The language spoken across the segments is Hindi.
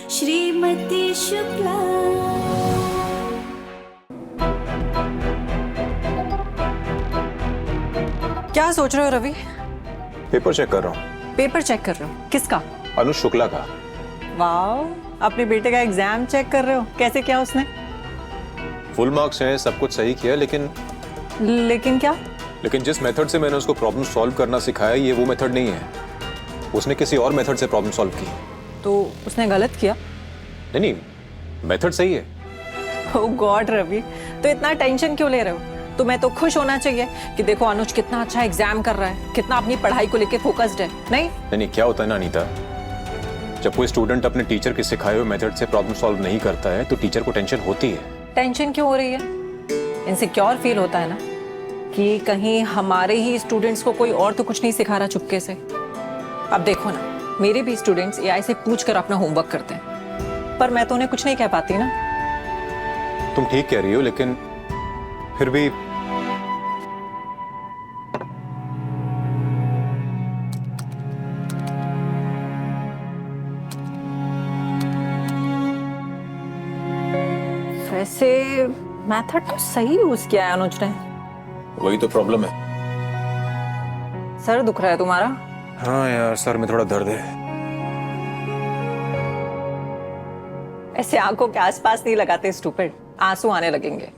श्रीमती शुक्ला। क्या सोच रहे हो रवि? पेपर चेक कर रहा हूँ। पेपर चेक कर रहे हो? किसका? अनुज शुक्ला का। वाओ, अपने बेटे का एग्जाम चेक कर रहे हो? कैसे किया उसने? फुल मार्क्स हैं, सब कुछ सही किया, लेकिन क्या? लेकिन जिस मेथड से मैंने उसको प्रॉब्लम सॉल्व करना सिखाया, ये वो मेथड नहीं है। उसने किसी और मेथड से प्रॉब्लम सॉल्व की। तो उसने गलत किया? नहीं, मेथड सही है। ओह गॉड रवि, तो इतना टेंशन क्यों ले रहे हो? तुम्हें तो खुश होना चाहिए कि देखो अनुज कितना अच्छा एग्जाम कर रहा है, कितना अपनी पढ़ाई को लेके फोकस्ड है। नहीं, क्या होता है ना अनीता, जब कोई स्टूडेंट अपने टीचर के सिखाए हुए मेथड से प्रॉब्लम सॉल्व नहीं करता है तो टीचर को टेंशन होती है। टेंशन क्यों हो रही है? इनसिक्योर फील होता है ना कि कहीं हमारे ही स्टूडेंट्स को कोई और तो कुछ नहीं सिखा रहा चुपके से। अब देखो ना, मेरे भी स्टूडेंट्स एआई से पूछ कर अपना होमवर्क करते हैं, पर मैं तो उन्हें कुछ नहीं कह पाती ना। तुम ठीक कह रही हो, लेकिन फिर भी वैसे मेथड तो सही यूज किया है अनुज ने। वही तो प्रॉब्लम है। सर दुख रहा है तुम्हारा? हाँ यार, सर में थोड़ा दर्द है। ऐसे आंखों के आसपास नहीं लगाते स्टूपिड, आंसू आने लगेंगे।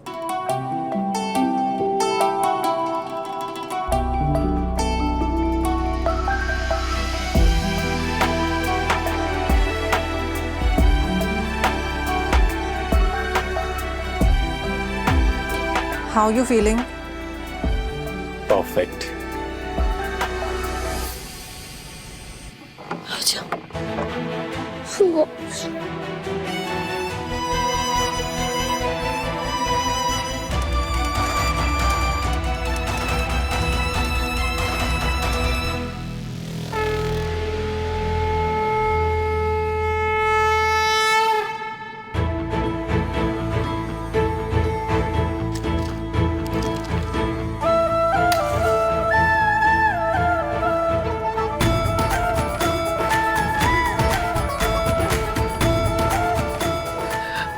How you feeling? परफेक्ट। अच्छा।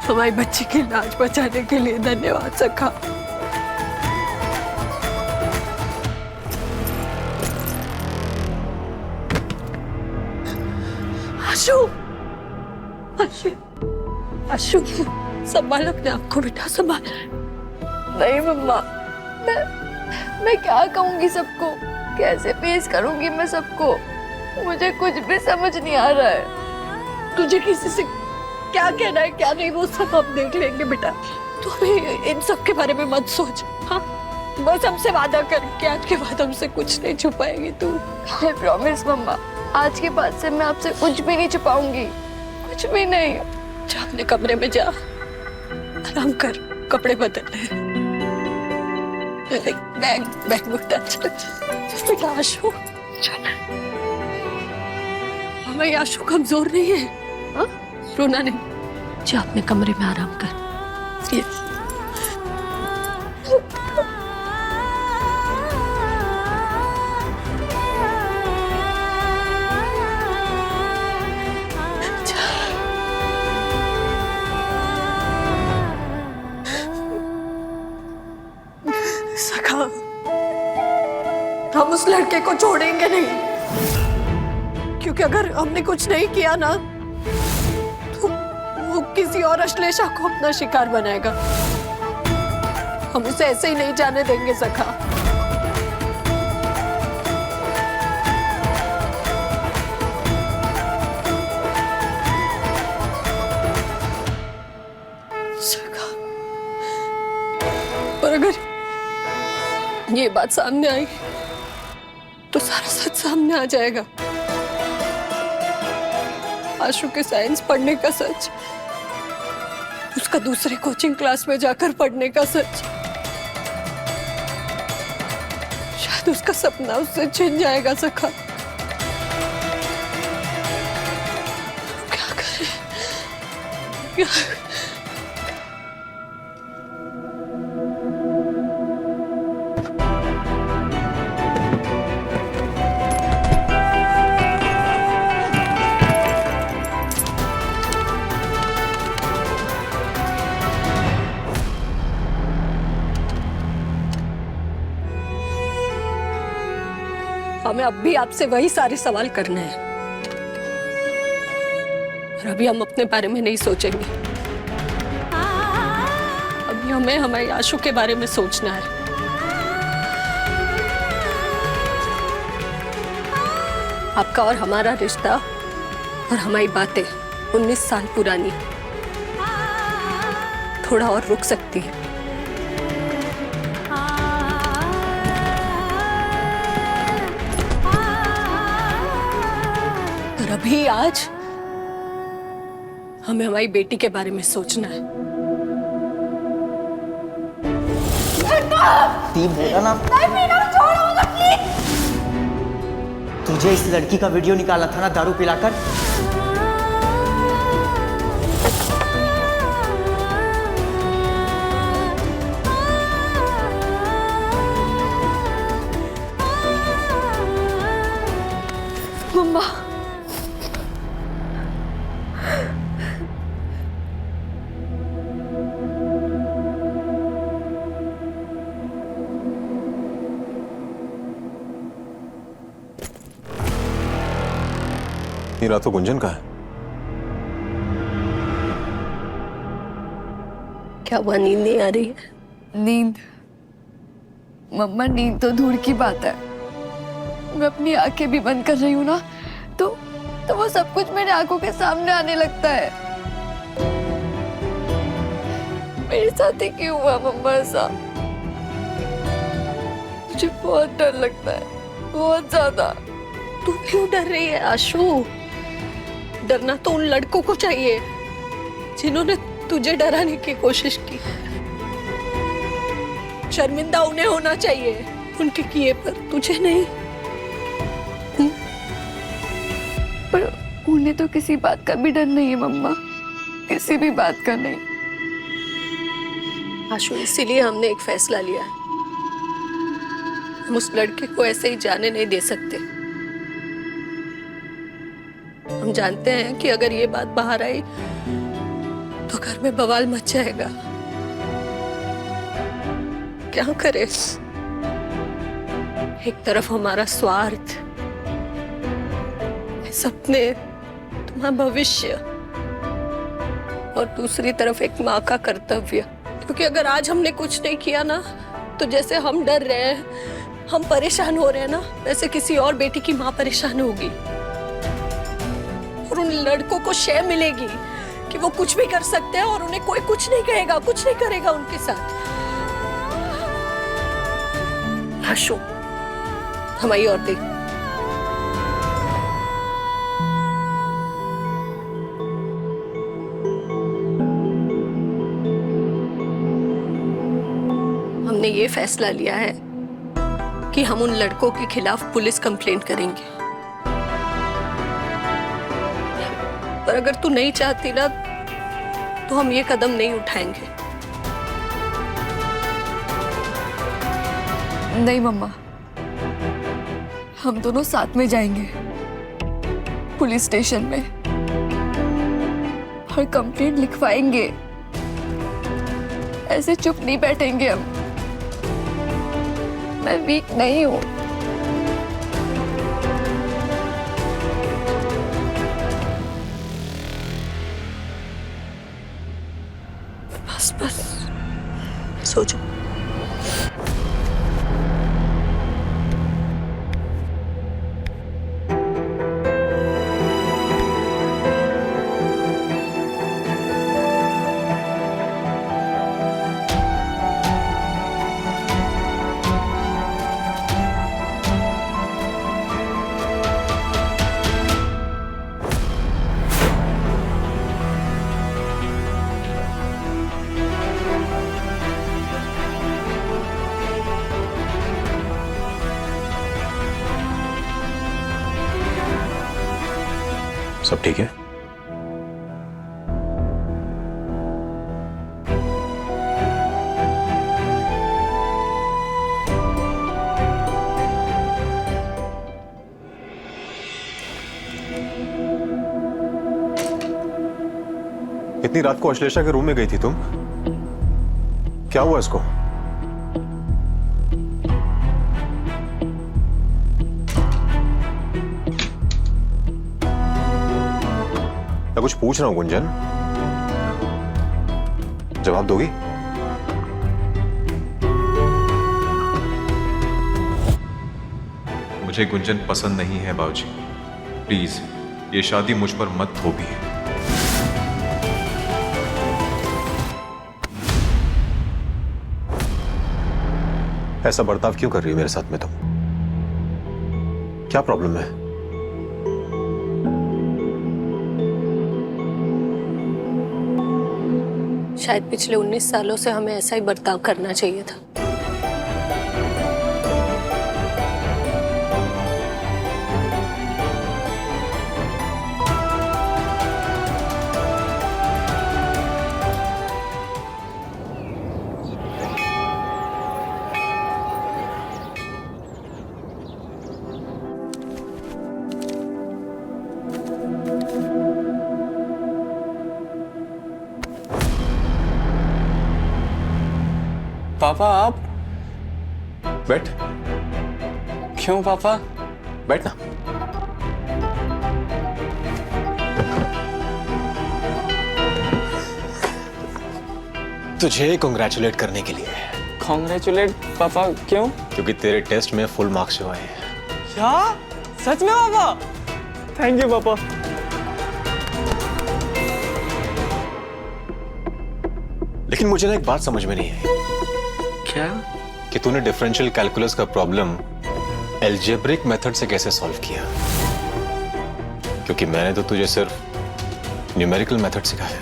हमारी बच्ची की लाज बचाने के लिए धन्यवाद सखा। आशु, आशु, आशु, संभाल अपने आप को बेटा, संभाल। नहीं मम्मा, मैं क्या कहूंगी सबको, कैसे पेश करूंगी मैं सबको, मुझे कुछ भी समझ नहीं आ रहा है। तुझे किसी से क्या कहना है क्या नहीं वो सब हम देख लेंगे बेटा। तू अभी इन सब के बारे में मत सोच। हाँ, बस हमसे वादा कर कि आज के बाद हमसे कुछ नहीं छुपाएगी तू। आई प्रॉमिस मम्मा, आज के बाद से मैं आपसे कुछ भी नहीं छुपाऊंगी, कुछ भी नहीं। जा अपने कमरे में जा, आराम कर, कपड़े बदल ले। बैग बैग उठा, चल बेटा। आशु, हमारी आशु कमजोर नहीं है, हाँ? रोना नहीं। जा अपने कमरे में आराम कर। सखा, हम उस लड़के को छोड़ेंगे नहीं, क्योंकि अगर हमने कुछ नहीं किया ना तो वो किसी और अश्लेषा को अपना शिकार बनाएगा। हम उसे ऐसे ही नहीं जाने देंगे सखा। सखा, पर अगर ये बात सामने आई तो सारा सच सामने आ जाएगा। आशु के साइंस पढ़ने का सच, उसका दूसरे कोचिंग क्लास में जाकर पढ़ने का सच, शायद उसका सपना उससे छिन जाएगा सखा। क्या करें? क्या? हमें अब भी आपसे वही सारे सवाल करने हैं। और अभी हम अपने बारे में नहीं सोचेंगे, अभी हमें हमारे आशु के बारे में सोचना है। आपका और हमारा रिश्ता और हमारी बातें 19 साल पुरानी, थोड़ा और रुक सकती है। और अभी आज हमें हमारी बेटी के बारे में सोचना है। ती बोला ना, तुझे इस लड़की का वीडियो निकाला था ना दारू पिलाकर। मम्मा, ये रात को गुंजन का है? क्या हुआ, नींद नहीं आ रही है? नींद? मम्मा नींद तो दूर की बात है, मैं अपनी आंखें भी बंद कर रही हूँ ना तो वो सब कुछ मेरे आंखों के सामने आने लगता है। मेरे साथ ही क्यों हुआ मम्मा ऐसा? मुझे बहुत डर लगता है, बहुत ज्यादा। तू क्यों डर रही है आशु? डरना तो उन लड़कों को चाहिए जिन्होंने तुझे डराने की कोशिश की। शर्मिंदा उन्हें होना चाहिए उनके किए पर, तुझे नहीं। पर उन्हें तो किसी बात का भी डर नहीं है मम्मा, किसी भी बात का नहीं। आशु, इसीलिए हमने एक फैसला लिया है, हम उस लड़के को ऐसे ही जाने नहीं दे सकते। हम जानते हैं कि अगर ये बात बाहर आई तो घर में बवाल मच जाएगा। क्या करे? एक तरफ हमारा स्वार्थ, सपने, तुम्हारा भविष्य, और दूसरी तरफ एक माँ का कर्तव्य। क्योंकि अगर आज हमने कुछ नहीं किया ना, तो जैसे हम डर रहे हैं, हम परेशान हो रहे हैं ना, वैसे किसी और बेटी की माँ परेशान होगी। और उन लड़कों को शय मिलेगी कि वो कुछ भी कर सकते हैं और उन्हें कोई कुछ नहीं कहेगा, कुछ नहीं करेगा उनके साथ। आशु, हमारी और देख। हमने ये फैसला लिया है कि हम उन लड़कों के खिलाफ पुलिस कंप्लेंट करेंगे। पर अगर तू नहीं चाहती ना, तो हम ये कदम नहीं उठाएंगे। नहीं मम्मा, हम दोनों साथ में जाएंगे पुलिस स्टेशन में और कंप्लेंट लिखवाएंगे। ऐसे चुप नहीं बैठेंगे हम। मैं वीक नहीं हूं। बस बस, सो जाओ। सब ठीक है? इतनी रात को अश्लेषा के रूम में गई थी तुम? क्या हुआ इसको? मैं कुछ पूछ रहा हूं गुंजन, जवाब दोगी? मुझे गुंजन पसंद नहीं है बाबूजी। प्लीज ये शादी मुझ पर मत थोपिए। ऐसा बर्ताव क्यों कर रही हो मेरे साथ में तुम? क्या प्रॉब्लम है? शायद पिछले 19 सालों से हमें ऐसा ही बर्ताव करना चाहिए था। पापा आप बैठ, क्यों पापा? बैठ ना। तुझे कॉन्ग्रेचुलेट करने के लिए। कॉन्ग्रेचुलेट पापा, क्यों? क्योंकि तेरे टेस्ट में फुल मार्क्स जो आए हैं। क्या सच में पापा? थैंक यू पापा। लेकिन मुझे ना एक बात समझ में नहीं आई। क्या? कि तूने डिफरेंशियल कैलकुलस का प्रॉब्लम एल्जेब्रिक मेथड से कैसे सॉल्व किया? क्योंकि मैंने तो तुझे सिर्फ न्यूमेरिकल मेथड सिखाया।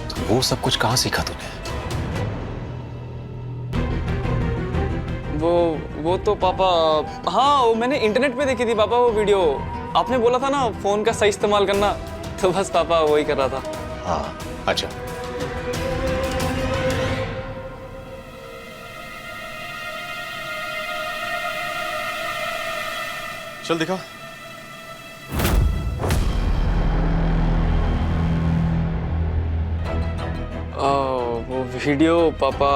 तो वो सब कुछ कहां सीखा तूने? वो तो पापा, हाँ वो मैंने इंटरनेट पे देखी थी पापा वो वीडियो। आपने बोला था ना फोन का सही इस्तेमाल करना, तो बस पापा वही कर रहा था। हाँ अच्छा। चल दिखा। वो वीडियो पापा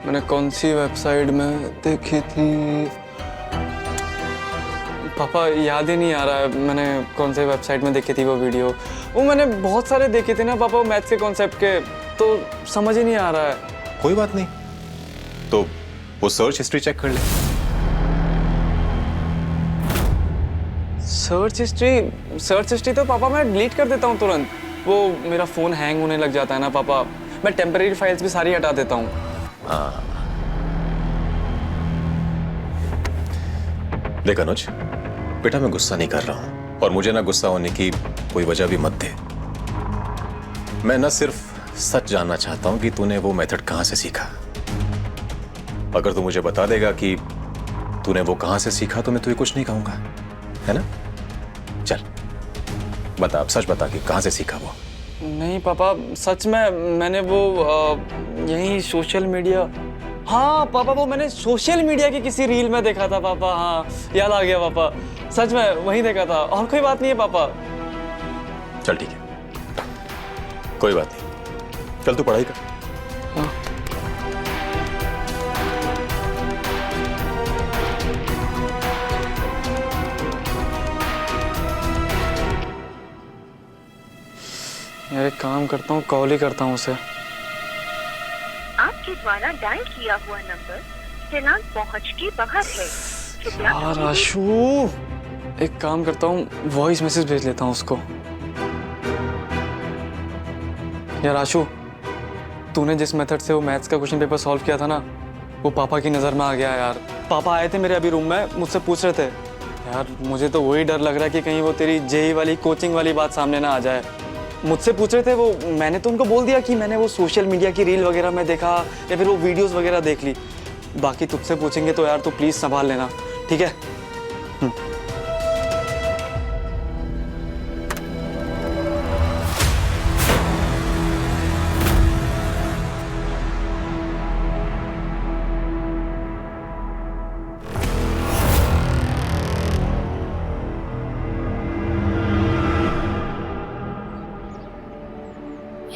मैंने कौन सी वेबसाइट में देखी थी पापा, याद ही नहीं आ रहा है मैंने कौन सी वेबसाइट में देखी थी वो वीडियो। वो मैंने बहुत सारे देखे थे ना पापा मैथ्स के कॉन्सेप्ट के, तो समझ ही नहीं आ रहा है। कोई बात नहीं, तो वो सर्च हिस्ट्री चेक कर ले। सर्च हिस्ट्री तो पापा मैं डिलीट कर देता हूँ तुरंत। वो मेरा फोन हैंग होने लग जाता है ना पापा, मैं टेम्परेरी फाइल्स भी सारी हटा देता हूँ। देख अनुज, बेटा मैं गुस्सा नहीं कर रहा हूं और मुझे ना गुस्सा होने की कोई वजह भी मत दे। मैं ना सिर्फ सच जानना चाहता हूं कि तूने वो मेथड कहां से सीखा। अगर तू मुझे बता देगा कि तूने वो कहां से सीखा तो मैं तुझे कुछ नहीं कहूंगा, है ना? चल बता, अब सच बता कि कहां से सीखा वो। नहीं पापा सच में मैंने वो यही सोशल मीडिया, हाँ पापा वो मैंने सोशल मीडिया की किसी रील में देखा था पापा। हाँ याद आ गया पापा, सच में वही देखा था और कोई बात नहीं है पापा। चल ठीक है, कोई बात नहीं, चल तू पढ़ाई कर। हाँ। यार एक काम करता हूँ, कॉल ही करता हूँ उसे। आपके द्वारा डायल किया हुआ नंबर फिलहाल पहुंच के बाहर है। यार आशु, एक काम करता हूँ वॉइस मैसेज भेज लेता हूँ उसको। यार आशु, तूने जिस मेथड से वो मैथ्स का क्वेश्चन पेपर सॉल्व किया था ना, वो पापा की नज़र में आ गया यार। पापा आए थे मेरे अभी रूम में, मुझसे पूछ रहे थे। यार मुझे तो वही डर लग रहा है कि कहीं वो तेरी जेई वाली कोचिंग वाली बात सामने ना आ जाए। मुझसे पूछ रहे थे वो, मैंने तो उनको बोल दिया कि मैंने वो सोशल मीडिया की रील वगैरह में देखा या फिर वो वीडियोस वगैरह देख ली। बाकी तुझसे पूछेंगे तो यार तू प्लीज़ संभाल लेना, ठीक है?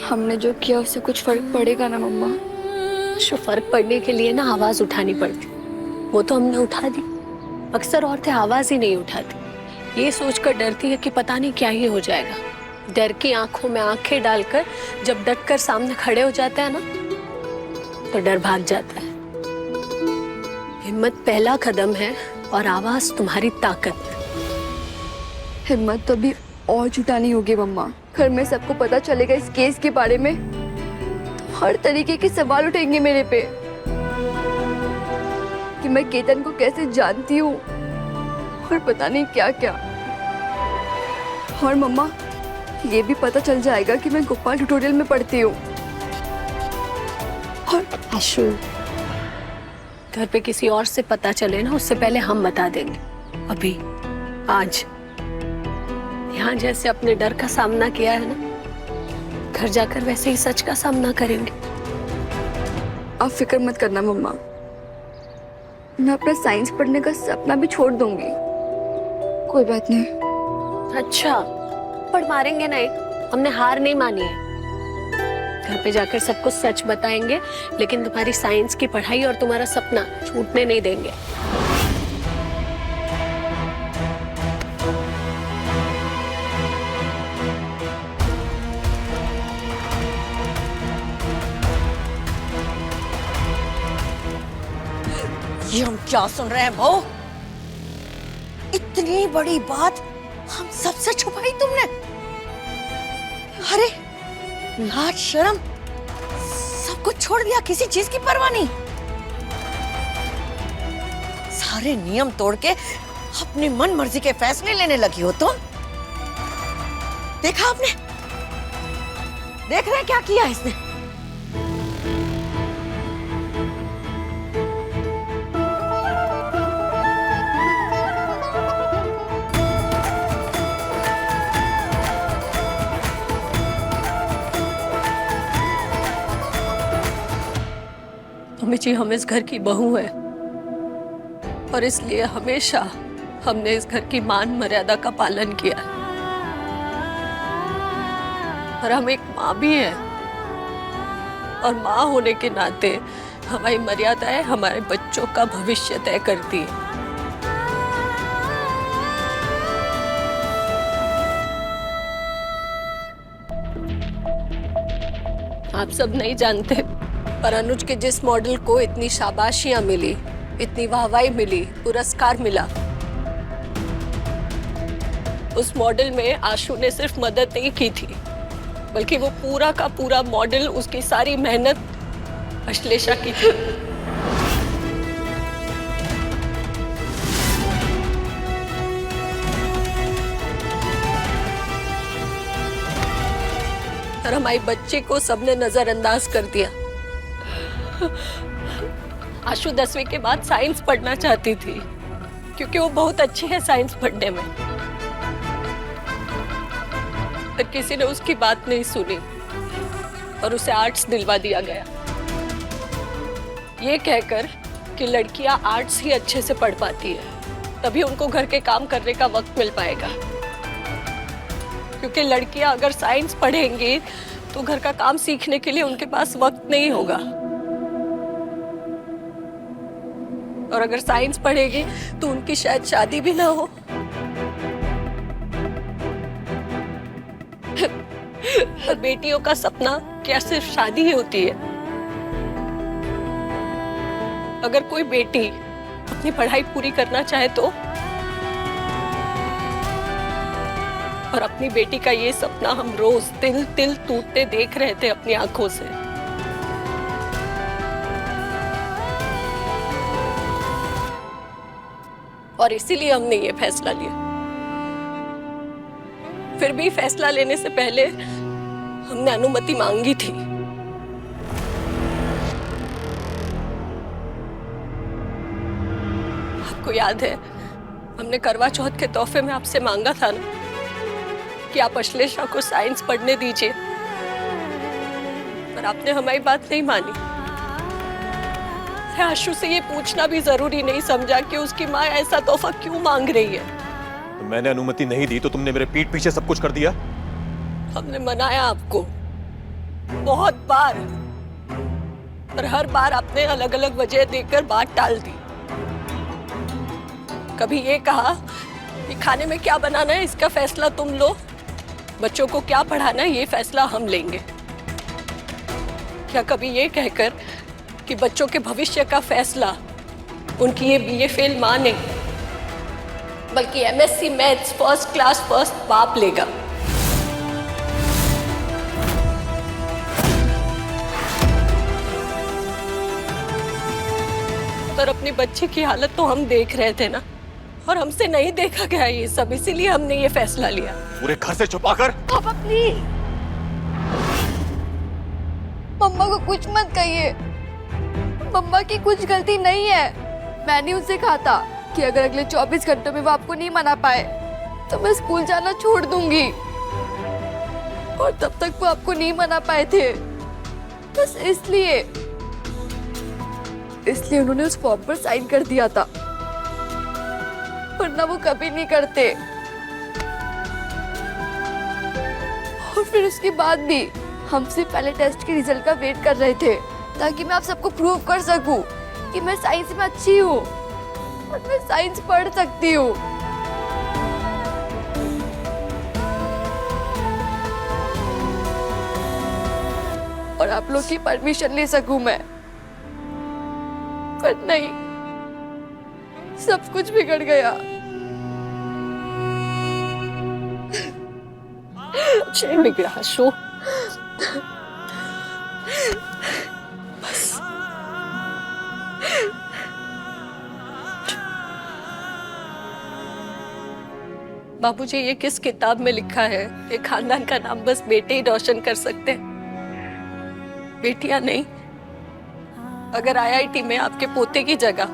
हमने जो किया उससे कुछ फर्क पड़ेगा ना मम्मा? जो फर्क पड़ने के लिए ना आवाज उठानी पड़ती, वो तो हमने उठा दी। अक्सर औरतें आवाज ही नहीं उठाती, ये सोचकर डरती है कि पता नहीं क्या ही हो जाएगा। डर की आंखों में आंखें डालकर जब डटकर सामने खड़े हो जाते हैं ना, तो डर भाग जाता है। हिम्मत पहला कदम है और आवाज तुम्हारी ताकत। हिम्मत तो अभी और जुटानी होगी मम्मा। घर में सबको पता चलेगा इस केस के बारे में, तो हर तरीके के सवाल उठेंगे मेरे पे कि मैं केतन को कैसे जानती हूँ और पता नहीं क्या क्या। और मम्मा ये भी पता चल जाएगा कि मैं गोपाल ट्यूटोरियल में पढ़ती हूँ। और आशु, घर पे किसी और से पता चले ना, उससे पहले हम बता देंगे। अभी आज यहाँ जैसे अपने डर का सामना किया है ना, घर जाकर वैसे ही सच का सामना करेंगे। आप फिक्र मत करना मम्मा, मैं अपना साइंस पढ़ने का सपना भी छोड़ दूंगी। कोई बात नहीं। अच्छा, पर मारेंगे नहीं, हमने हार नहीं मानी है। घर पे जाकर सबको सच बताएंगे, लेकिन तुम्हारी साइंस की पढ़ाई और तुम्हारा सपना छूटने नहीं देंगे। ये हम क्या सुन रहे हैं बहू? इतनी बड़ी बात हम सबसे छुपाई तुमने? अरे लाज शर्म सब कुछ छोड़ दिया, किसी चीज की परवाह नहीं। सारे नियम तोड़ के अपनी मन मर्जी के फैसले लेने लगी हो तुम। देखा आपने? देख रहे हैं क्या किया इसने? मम्मी जी, हम इस घर की बहू है और इसलिए हमेशा हमने इस घर की मान मर्यादा का पालन किया। और हम एक माँ भी है, और माँ होने के नाते हमारी मर्यादाएं हमारे बच्चों का भविष्य तय करती है। आप सब नहीं जानते, पर अनुज के जिस मॉडल को इतनी शाबाशियां मिली, इतनी वाहवाही मिली, पुरस्कार मिला, उस मॉडल में आशु ने सिर्फ मदद नहीं की थी, बल्कि वो पूरा का पूरा मॉडल, उसकी सारी मेहनत अश्लेषा की थी। और हमारी बच्ची को सबने नजरअंदाज कर दिया। आशु 10वीं के बाद साइंस पढ़ना चाहती थी, क्योंकि वो बहुत अच्छी है साइंस पढ़ने में। पर किसी ने उसकी बात नहीं सुनी और उसे आर्ट्स दिलवा दिया गया, ये कहकर कि लड़कियां आर्ट्स ही अच्छे से पढ़ पाती है, तभी उनको घर के काम करने का वक्त मिल पाएगा। क्योंकि लड़कियां अगर साइंस पढ़ेंगी तो घर का काम सीखने के लिए उनके पास वक्त नहीं होगा, और अगर साइंस पढ़ेगी तो उनकी शायद शादी भी ना हो। और बेटियों का सपना क्या सिर्फ शादी ही होती है? अगर कोई बेटी अपनी पढ़ाई पूरी करना चाहे तो, और अपनी बेटी का ये सपना हम रोज तिल तिल टूटते देख रहे थे अपनी आंखों से। और इसीलिए हमने ये फैसला लिया। फिर भी फैसला लेने से पहले हमने अनुमति मांगी थी। आपको याद है, हमने करवा चौथ के तोहफे में आपसे मांगा था ना कि आप अश्लेषा को साइंस पढ़ने दीजिए, पर आपने हमारी बात नहीं मानी। आशु से ये पूछना भी जरूरी नहीं समझा कि उसकी माँ ऐसा तोहफा क्यों मांग रही है। तो मैंने अनुमति नहीं दी तो तुमने मेरे पीठ पीछे सब कुछ कर दिया। हमने मनाया आपको बहुत बार, पर हर बार आपने अलग अलग वजह देकर बात टाल दी। कभी ये कहा ये खाने में क्या बनाना है इसका फैसला तुम लो, बच्चों को क्या पढ़ाना है ये फैसला हम लेंगे। क्या कभी ये कहकर कि बच्चों के भविष्य का फैसला उनकी ये बीए फेल मां नहीं, बल्कि MSc maths first class first बाप लेगा। पर अपनी बच्ची की हालत तो हम देख रहे थे ना, और हमसे नहीं देखा गया ये सब, इसीलिए हमने ये फैसला लिया। पूरे घर से छुपा कर। पापा प्लीज, मम्मा को कुछ मत कहिए। मम्मा की कुछ गलती नहीं है। मैंने उनसे कहा था कि अगर अगले 24 घंटों में वो आपको नहीं मना पाए तो मैं स्कूल जाना छोड़ दूंगी, और तब तक वो आपको नहीं मना पाए थे। बस इसलिए उन्होंने उस फॉर्म पर साइन कर दिया था, वरना वो कभी नहीं करते। और फिर उसके बाद भी हम सिर्फ पहले टेस्ट के रिजल्ट का वेट कर रहे थे, ताकि मैं आप सबको प्रूव कर सकूं कि मैं साइंस में अच्छी हूँ और मैं साइंस पढ़ सकती हूँ। और आप लोग की परमिशन ले सकूं मैं, पर नहीं, सब कुछ बिगड़ गया। जय बिगड़ा आशु, बस बाबूजी, ये किस किताब में लिखा है ये खानदान का नाम बस बेटे ही रोशन कर सकते हैं, बेटियां नहीं। अगर आईआईटी में आपके पोते की जगह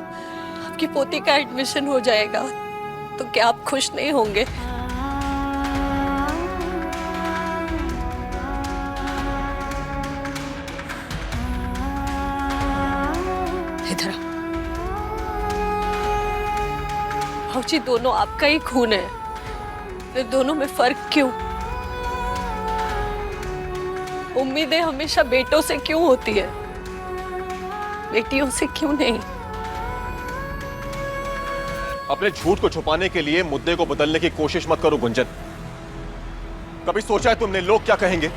आपकी पोती का एडमिशन हो जाएगा तो क्या आप खुश नहीं होंगे? इधर भाऊजी, दोनों आपका ही खून है, फिर दोनों में फर्क क्यों? उम्मीदें हमेशा बेटों से क्यों होती है, बेटियों से क्यों नहीं? अपने झूठ को छुपाने के लिए मुद्दे को बदलने की कोशिश मत करो गुंजन। कभी सोचा है तुमने लोग क्या कहेंगे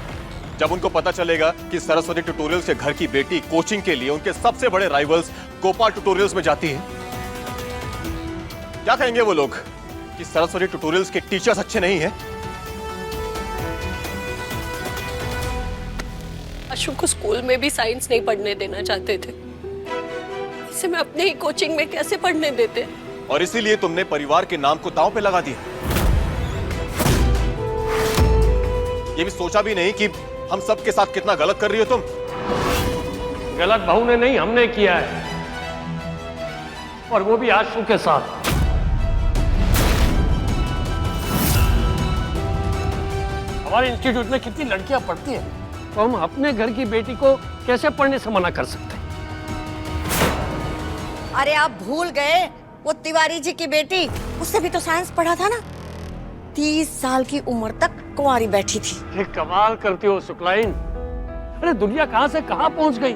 जब उनको पता चलेगा कि सरस्वती ट्यूटोरियल्स के घर की बेटी कोचिंग के लिए उनके सबसे बड़े राइवल्स गोपाल ट्यूटोरियल्स में जाती है? क्या कहेंगे वो लोग कि सरस्वती ट्यूटोरियल्स के टीचर्स अच्छे नहीं हैं? आशु को स्कूल में भी साइंस नहीं पढ़ने देना चाहते थे, इसे मैं अपने ही कोचिंग में कैसे पढ़ने देते? और इसीलिए तुमने परिवार के नाम को दांव पे लगा दिया। ये भी सोचा भी नहीं कि हम सब के साथ कितना गलत कर रही हो तुम। गलत बहू ने नहीं, हमने किया है, और वो भी आशु के साथ। हमारे इंस्टीट्यूट में कितनी लड़कियां पढ़ती हैं, तो हम अपने घर की बेटी को कैसे पढ़ने से मना कर सकते हैं? अरे आप भूल गए, वो तिवारी जी की बेटी, उससे भी तो साइंस पढ़ा था ना। 30 साल की उम्र तक कुंवारी बैठी थी। ये कमाल करती हो शुक्लाइन। अरे दुनिया कहां से कहां पहुंच गई।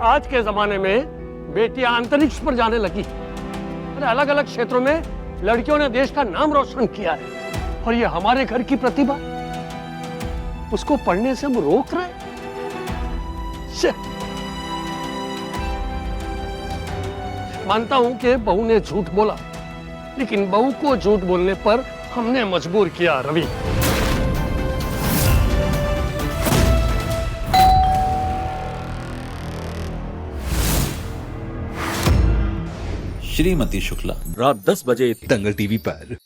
आज के जमाने में बेटियां अंतरिक्ष पर जाने लगी। अरे अलग अलग क्षेत्रों में लड़कियों ने देश का नाम रोशन किया है, और ये हमारे घर की प्रतिभा, उसको पढ़ने से हम रोक रहे हैं। मानता हूं कि बहू ने झूठ बोला, लेकिन बहू को झूठ बोलने पर हमने मजबूर किया। रवि, श्रीमती शुक्ला, रात 10 बजे दंगल टीवी पर।